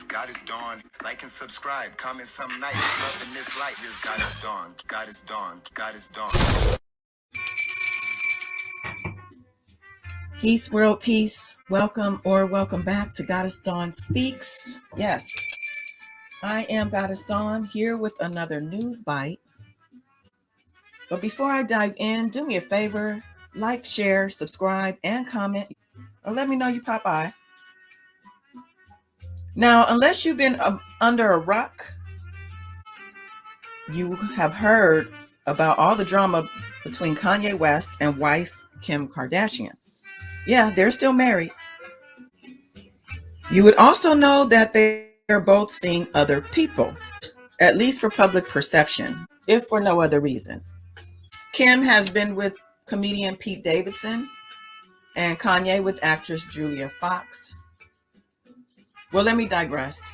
God is dawn. Like and subscribe. Comment some night. Love in this light. Here's God is dawn. God is dawn. God is dawn. Peace, world peace. Welcome or welcome back to Goddess Dawn Speaks. Yes, I am Goddess Dawn here with another news bite. But before I dive in, do me a favor, like, share, subscribe, and comment, or let me know you pop by. Now, unless you've been under a rock, you have heard about all the drama between Kanye West and wife Kim Kardashian. Yeah, they're still married. You would also know that they are both seeing other people, at least for public perception, if for no other reason. Kim has been with comedian Pete Davidson and Kanye with actress Julia Fox. Well, let me digress.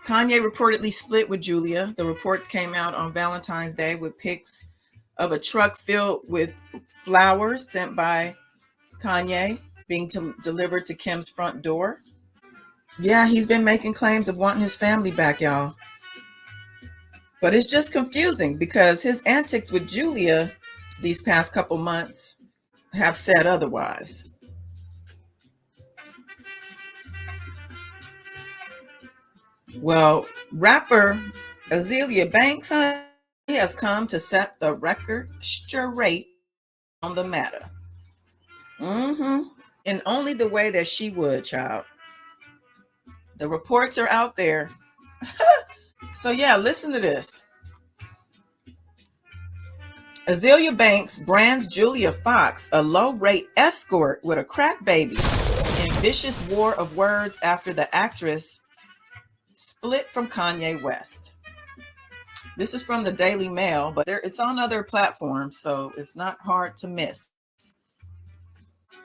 Kanye reportedly split with Julia. The reports came out on Valentine's Day with pics of a truck filled with flowers sent by Kanye being delivered to Kim's front door. Yeah, he's been making claims of wanting his family back, y'all. But it's just confusing because his antics with Julia these past couple months have said otherwise. Well, rapper Azealia Banks has come to set the record straight on the matter. In only the way that she would, child. The reports are out there. So yeah, listen to this. Azealia Banks brands Julia Fox a low-rate escort with a crack baby in vicious war of words after the actress split from Kanye West. This is from the Daily Mail, but it's on other platforms, so it's not hard to miss.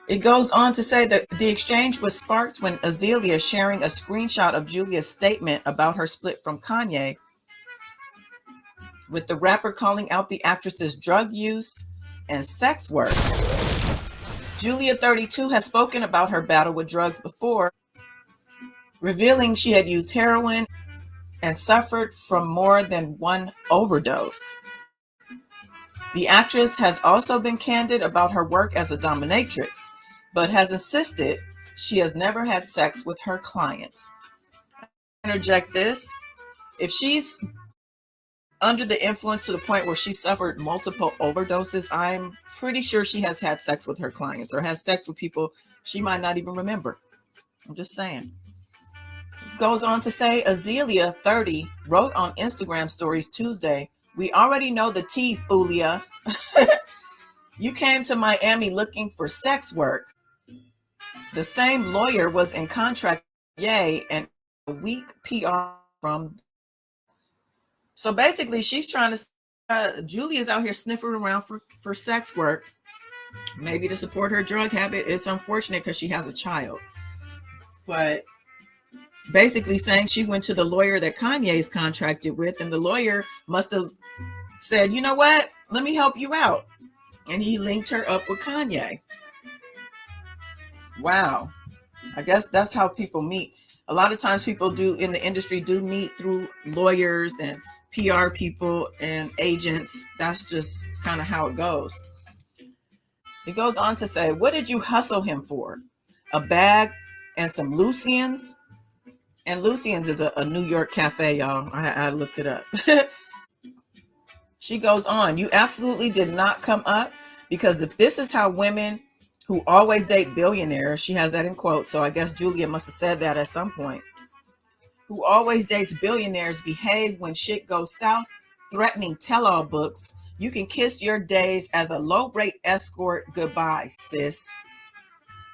It goes on to say that the exchange was sparked when Azealia sharing a screenshot of Julia's statement about her split from Kanye, with the rapper calling out the actress's drug use and sex work. Julia, 32, has spoken about her battle with drugs before, revealing she had used heroin and suffered from more than one overdose. The actress has also been candid about her work as a dominatrix, but has insisted she has never had sex with her clients. Interject this: if she's under the influence to the point where she suffered multiple overdoses, I'm pretty sure she has had sex with her clients or has sex with people she might not even remember. I'm just saying. It goes on to say, Azealia, 30, wrote on Instagram stories Tuesday, "We already know the tea, Fulia. You came to Miami looking for sex work. The same lawyer was in contract, yay, and a weak PR from." So basically, she's trying to, Julia's out here sniffing around for sex work, maybe to support her drug habit. It's unfortunate because she has a child. But basically saying she went to the lawyer that Kanye's contracted with, and the lawyer must have said, you know what, let me help you out. And he linked her up with Kanye. Wow. I guess that's how people meet. A lot of times people do in the industry do meet through lawyers and PR people and agents. That's just kind of how it goes. It goes on to say, what did you hustle him for? A bag and some Lucians? And Lucian's is a New York cafe, y'all. I looked it up. She goes on, you absolutely did not come up, because if this is how women who always date billionaires, she has that in quotes, so I guess Julia must have said that at some point, who always dates billionaires behave when shit goes south, threatening tell-all books, you can kiss your days as a low-rate escort goodbye, sis.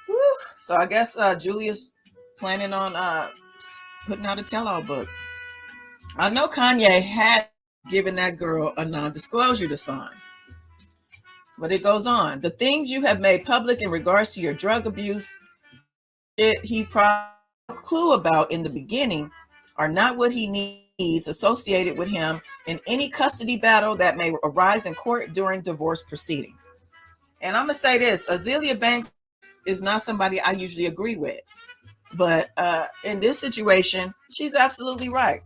Woo. So I guess Julia's planning on putting out a tell-all book. I know Kanye had given that girl a non-disclosure to sign. But it goes on. The things you have made public in regards to your drug abuse, he probably had no clue about in the beginning, are not what he needs associated with him in any custody battle that may arise in court during divorce proceedings. And I'm going to say this, Azealia Banks is not somebody I usually agree with. But in this situation, she's absolutely right.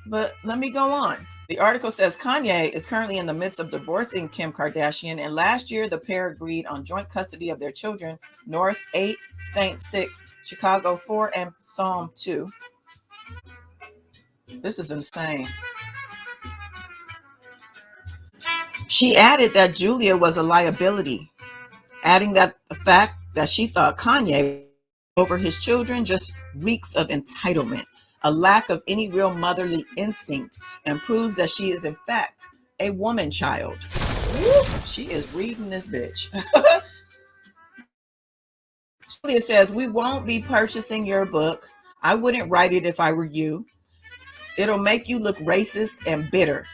But let me go on. The article says Kanye is currently in the midst of divorcing Kim Kardashian, and last year the pair agreed on joint custody of their children, North 8, Saint 6, Chicago 4, and Psalm 2. This is insane. She added that Julia was a liability, adding that the fact that she thought Kanye over his children just reeks of entitlement, a lack of any real motherly instinct, and proves that she is in fact a woman child. Woo, she is reading this bitch. Julia says, "We won't be purchasing your book. I wouldn't write it if I were you. It'll make you look racist and bitter.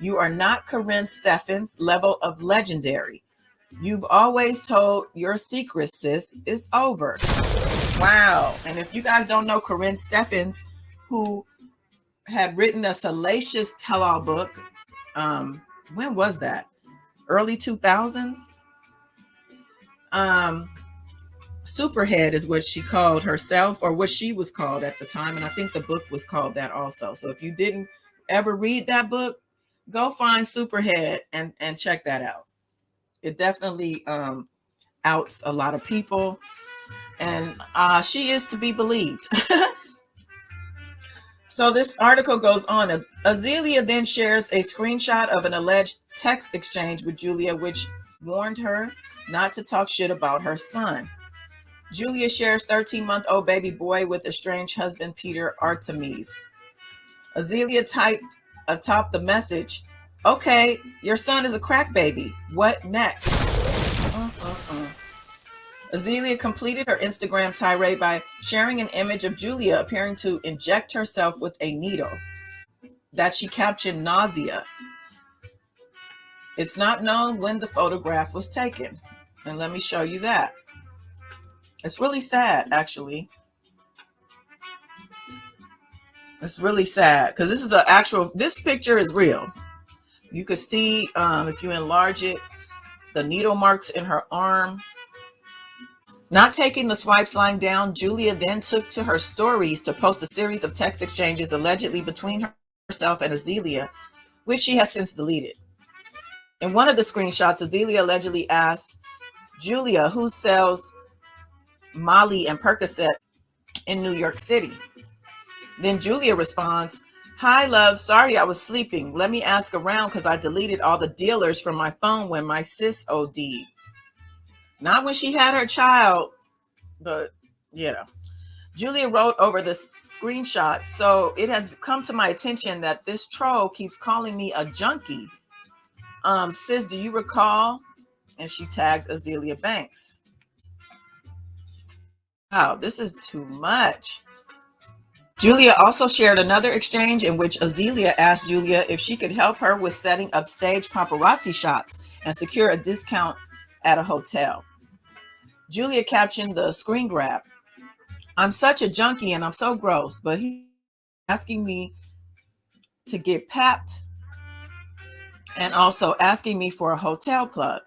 You are not Corinne Steffens' level of legendary. You've always told your secret, sis. It's over." Wow. And if you guys don't know Corinne Steffens, who had written a salacious tell-all book, when was that? Early 2000s? Superhead is what she called herself, or what she was called at the time. And I think the book was called that also. So if you didn't ever read that book, go find Superhead and check that out. It definitely outs a lot of people. And she is to be believed. So this article goes on. Azealia then shares a screenshot of an alleged text exchange with Julia, which warned her not to talk shit about her son. Julia shares 13-month-old baby boy with estranged husband Peter Artemiev. Azealia typed atop the message, "Okay, your son is a crack baby. What next?" Azealia completed her Instagram tirade by sharing an image of Julia appearing to inject herself with a needle that she captioned nausea. It's not known when the photograph was taken. And let me show you that. It's really sad, actually. It's really sad because this is this picture is real. You could see, if you enlarge it, the needle marks in her arm. Not taking the swipes lying down, Julia then took to her stories to post a series of text exchanges allegedly between herself and Azealia, which she has since deleted. In one of the screenshots, Azealia allegedly asks Julia who sells Molly and Percocet in New York City. Then Julia responds, "Hi, love. Sorry I was sleeping. Let me ask around because I deleted all the dealers from my phone when my sis OD'd." Not when she had her child, but Julia wrote over the screenshot, "So it has come to my attention that this troll keeps calling me a junkie. Sis, do you recall?" And she tagged Azealia Banks. Wow, this is too much. Julia also shared another exchange in which Azealia asked Julia if she could help her with setting up stage paparazzi shots and secure a discount at a hotel. Julia captioned the screen grab, "I'm such a junkie and I'm so gross, but he's asking me to get papped and also asking me for a hotel plug."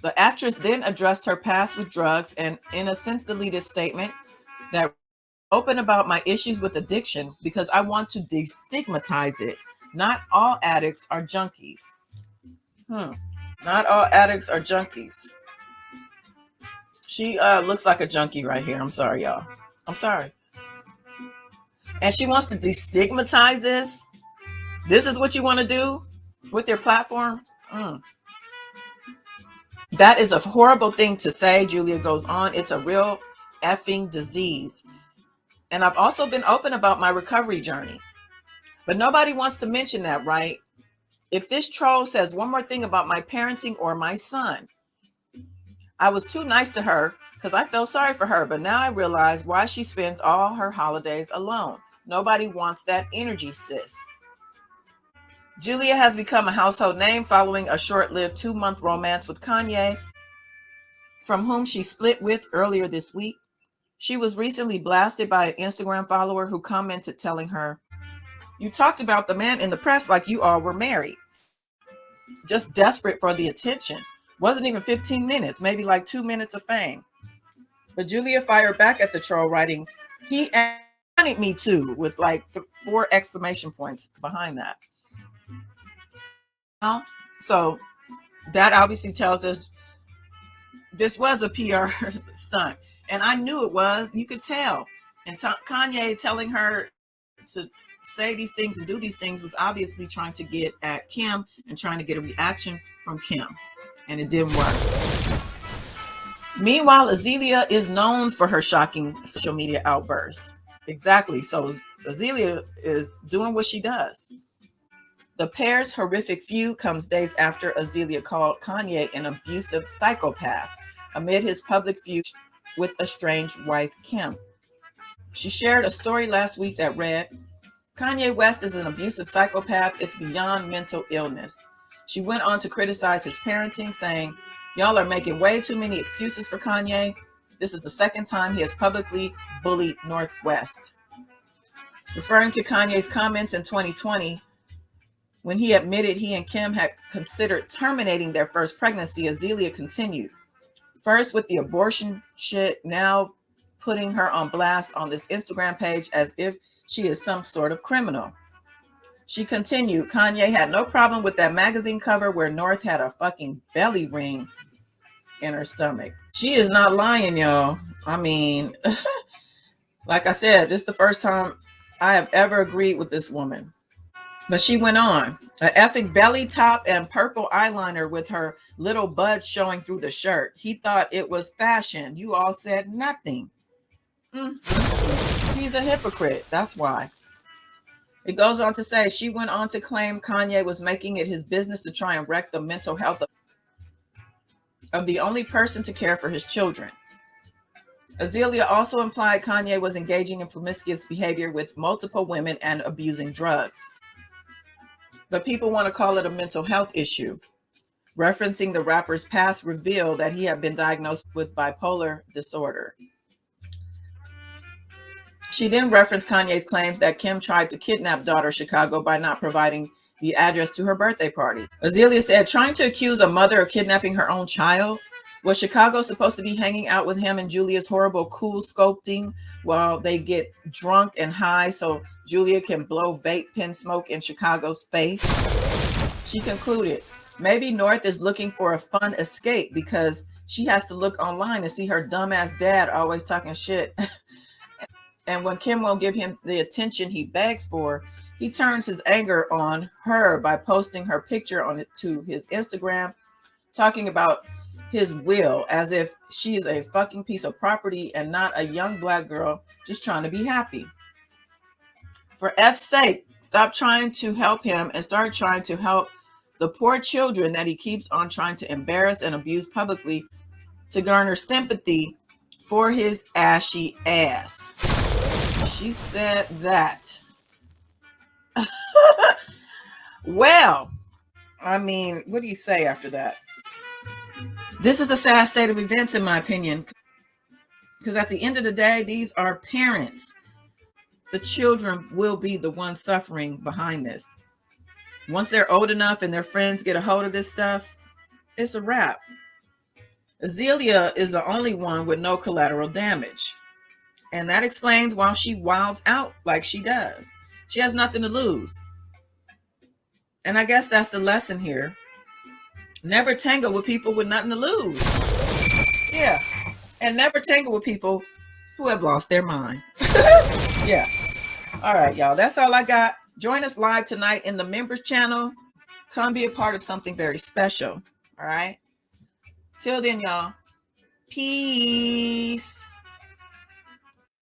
The actress then addressed her past with drugs and in a since deleted statement that open about my issues with addiction because I want to destigmatize it. Not all addicts are junkies. Not all addicts are junkies. She looks like a junkie right here. I'm sorry, y'all. I'm sorry. And she wants to destigmatize this. This is what you want to do with your platform? That is a horrible thing to say, Julia goes on. It's a real effing disease. And I've also been open about my recovery journey. But nobody wants to mention that, right? If this troll says one more thing about my parenting or my son, I was too nice to her because I felt sorry for her, but now I realize why she spends all her holidays alone. Nobody wants that energy, sis. Julia has become a household name following a short-lived 2-month romance with Kanye, from whom she split with earlier this week. She was recently blasted by an Instagram follower who commented telling her, "You talked about the man in the press like you all were married." Just desperate for the attention. Wasn't even 15 minutes, maybe like 2 minutes of fame. But Julia fired back at the troll, writing, "He wanted me to," with like 4 exclamation points behind that. So that obviously tells us this was a PR stunt. And I knew it was. You could tell. And Kanye telling her to say these things and do these things was obviously trying to get at Kim and trying to get a reaction from Kim. And it didn't work. Meanwhile, Azealia is known for her shocking social media outbursts. Exactly. So Azealia is doing what she does. The pair's horrific feud comes days after Azealia called Kanye an abusive psychopath amid his public feud with estranged wife Kim. She shared a story last week that read, "Kanye West is an abusive psychopath. It's beyond mental illness." She went on to criticize his parenting, saying, "Y'all are making way too many excuses for Kanye. This is the second time he has publicly bullied North West." Referring to Kanye's comments in 2020, when he admitted he and Kim had considered terminating their first pregnancy, Azealia continued, "First with the abortion shit, now putting her on blast on this Instagram page as if she is some sort of criminal." She continued, "Kanye had no problem with that magazine cover where North had a fucking belly ring in her stomach." She is not lying, y'all. I mean, like I said, this is the first time I have ever agreed with this woman. But she went on, "A effing belly top and purple eyeliner with her little buds showing through the shirt. He thought it was fashion. You all said nothing." He's a hypocrite. That's why. It goes on to say, she went on to claim Kanye was making it his business to try and wreck the mental health of the only person to care for his children. Azealia also implied Kanye was engaging in promiscuous behavior with multiple women and abusing drugs. But people want to call it a mental health issue. Referencing the rapper's past reveal that he had been diagnosed with bipolar disorder. She then referenced Kanye's claims that Kim tried to kidnap daughter Chicago by not providing the address to her birthday party. Azealia said, "Trying to accuse a mother of kidnapping her own child? Was Chicago supposed to be hanging out with him and Julia's horrible cool sculpting while they get drunk and high so Julia can blow vape pen smoke in Chicago's face?" She concluded, "Maybe North is looking for a fun escape because she has to look online and see her dumbass dad always talking shit. And when Kim won't give him the attention he begs for, he turns his anger on her by posting her picture on it to his Instagram, talking about his will as if she is a fucking piece of property and not a young black girl just trying to be happy. For F's sake, stop trying to help him and start trying to help the poor children that he keeps on trying to embarrass and abuse publicly to garner sympathy for his ashy ass." She said that. Well, I mean, what do you say after that? This is a sad state of events, in my opinion, because at the end of the day, these are parents. The children will be the ones suffering behind this. Once they're old enough and their friends get a hold of this stuff, it's a wrap. Azealia is the only one with no collateral damage. And that explains why she wilds out like she does. She has nothing to lose. And I guess that's the lesson here. Never tangle with people with nothing to lose. Yeah. And never tangle with people who have lost their mind. Yeah. All right, y'all. That's all I got. Join us live tonight in the members channel. Come be a part of something very special. All right. Till then, y'all. Peace.